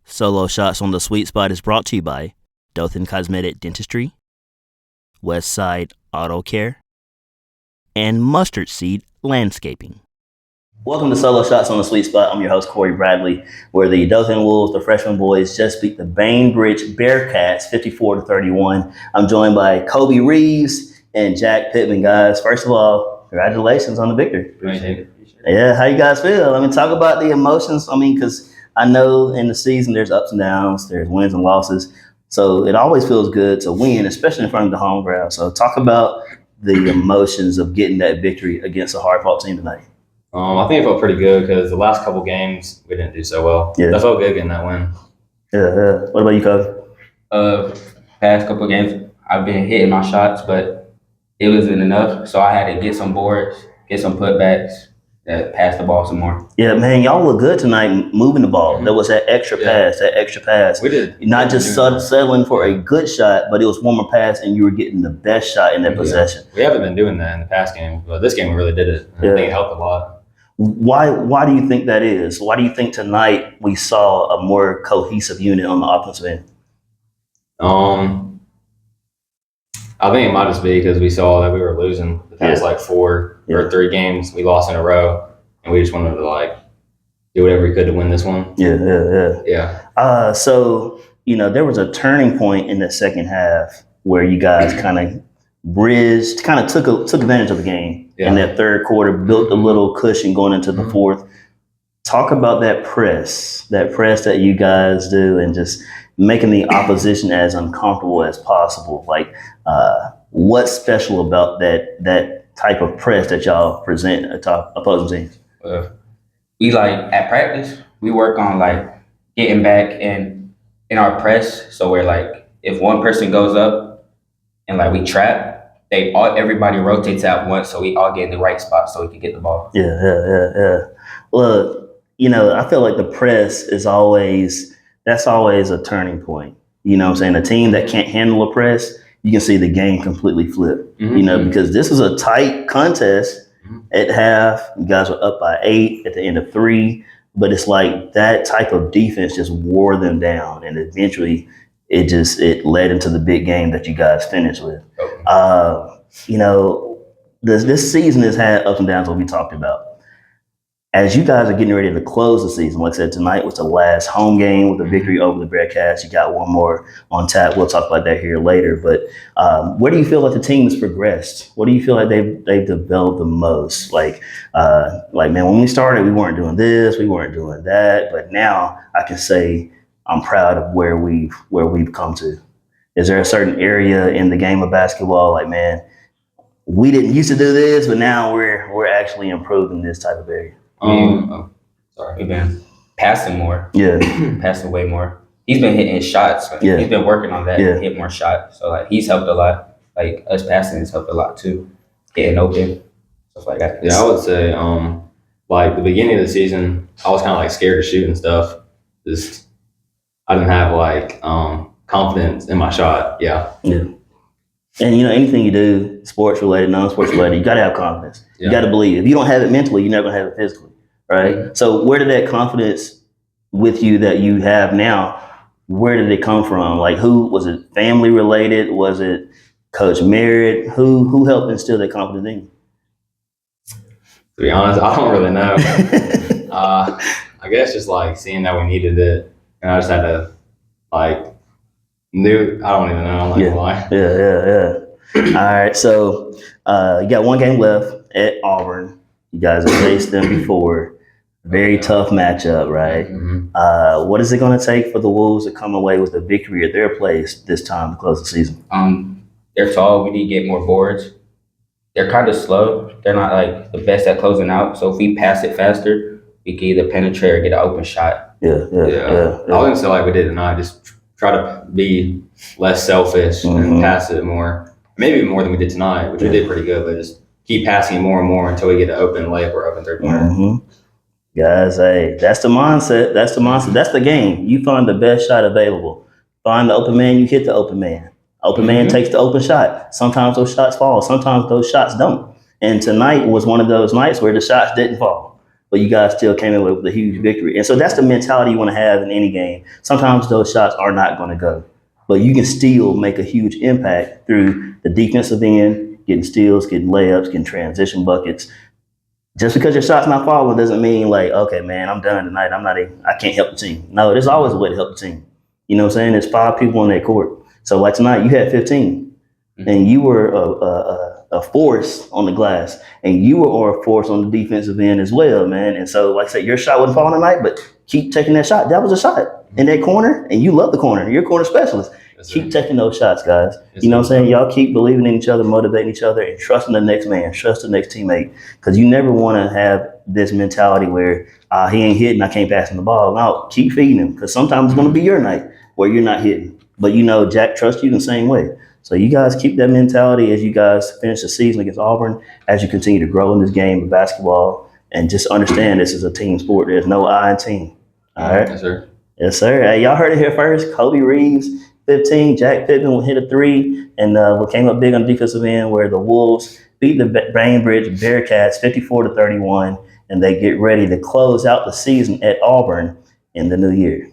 Solo Shots on the Sweet Spot is brought to you by Dothan Cosmetic Dentistry, Westside Auto Care, and Mustard Seed Landscaping. Welcome to Solo Shots on the Sweet Spot. I'm your host, Corey Bradley, where the Dothan Wolves, the Freshman boys, just beat the Bainbridge Bearcats 54-31. I'm joined by Kobe Reeves and Jack Pittman, guys. First of all, congratulations on the victory. Appreciate it. Yeah, how you guys feel? Talk about the emotions. Because I know in the season there's ups and downs, there's wins and losses. So it always feels good to win, especially in front of the home crowd. So talk about the emotions of getting that victory against a hard-fought team tonight. I think it felt pretty good because the last couple games we didn't do so well. Yeah. That felt good getting that win. Yeah. What about you, Kobe? Past couple games, I've been hitting my shots, but it wasn't enough. So I had to get some boards, get some putbacks, pass the ball some more. Yeah, man, y'all look good tonight moving the ball. Mm-hmm. There was that extra pass. We did. Not just settling for a good shot, but it was one more pass, and you were getting the best shot in that possession. We haven't been doing that in the past game, but this game we really did it. I think it helped a lot. Why do you think that is? Why do you think tonight we saw a more cohesive unit on the offensive end? I think it might just be because we saw that we were losing the past 4 or 3 games. We lost in a row, and we just wanted to do whatever we could to win this one. Yeah. So there was a turning point in the second half where you guys kind of bridged, kind of took advantage of the game in that third quarter, built a little cushion going into the fourth. Talk about that press that you guys do, and just making the opposition as uncomfortable as possible. What's special about that type of press that y'all present atop opposing teams? We at practice, we work on getting back in our press. So we're if one person goes up and we trap, everybody rotates out once, so we all get in the right spot so we can get the ball. Yeah. Look, I feel like the press is always a turning point. You know what I'm saying? A team that can't handle a press, you can see the game completely flip. Mm-hmm. Because this was a tight contest at half. You guys were up by 8 at the end of 3, but it's that type of defense just wore them down, and eventually it led into the big game that you guys finished with. This season has had ups and downs, what we talked about. As you guys are getting ready to close the season, like I said, tonight was the last home game with a victory over the Bearcats. You got one more on tap. We'll talk about that here later. But where do you feel like the team has progressed? What do you feel like they've developed the most? Man, when we started, we weren't doing this, we weren't doing that. But now I can say I'm proud of where we've come to. Is there a certain area in the game of basketball, man, we didn't used to do this, but now we're actually improving this type of area? We've been passing more. Yeah. Passing way more. He's been hitting shots. He's been working on that to hit more shots. So he's helped a lot. Us passing has helped a lot too. Getting open, stuff like that. Yeah, I would say the beginning of the season, I was kind of scared to shoot and stuff. Just I didn't have confidence in my shot. Yeah. And anything you do, sports related, non-sports related, you gotta have confidence. You gotta believe. If you don't have it mentally, you're never gonna have it physically. Right? So where did that confidence with you that you have now, where did it come from? Who was it? Family related? Was it Coach Merritt? Who helped instill that confidence in you? To be honest, I don't really know. I guess just seeing that we needed it, and I just had to I don't even know. Why. Yeah. All right, so you got one game left at Auburn. You guys have faced them before. Very tough matchup, right? Mm-hmm. What is it going to take for the Wolves to come away with a victory at their place this time to close the season? They're tall. We need to get more boards. They're kind of slow. They're not the best at closing out. So if we pass it faster, we can either penetrate or get an open shot. Yeah. I wouldn't say we did tonight. Just try to be less selfish and pass it more. Maybe more than we did tonight, which we did pretty good. But just keep passing more and more until we get an open layup or open three-pointer. Guys, hey, that's the mindset. That's the game. You find the best shot available. Find the open man, you hit the open man. Open man takes the open shot. Sometimes those shots fall. Sometimes those shots don't. And tonight was one of those nights where the shots didn't fall. but you guys still came in with a huge victory. And so that's the mentality you want to have in any game. Sometimes those shots are not going to go, but you can still make a huge impact through the defensive end, getting steals, getting layups, getting transition buckets. Just because your shot's not falling doesn't mean like, okay, man, I'm done tonight. I can't help the team. No, there's always a way to help the team. You know what I'm saying? There's 5 people on that court. So like tonight, you had 15, and you were a force on the glass, and you were a force on the defensive end as well, man. And so, like I said, your shot wasn't falling tonight, but keep taking that shot. That was a shot in that corner, and you love the corner. You're a corner specialist. Keep taking those shots, guys. You know what I'm saying? Y'all keep believing in each other, motivating each other, and trusting the next man, trust the next teammate. Because you never want to have this mentality where he ain't hitting, I can't pass him the ball. No, keep feeding him, because sometimes it's going to be your night where you're not hitting. But you know, Jack trusts you the same way. So you guys keep that mentality as you guys finish the season against Auburn, as you continue to grow in this game of basketball, and just understand this is a team sport. There's no I in team. All right? Yes, sir. Yes, sir. Hey, y'all heard it here first. Kobe Reeves, 15. Jack Pittman will hit a 3, and we came up big on the defensive end where the Wolves beat the Bainbridge Bearcats 54-31, and they get ready to close out the season at Auburn in the new year.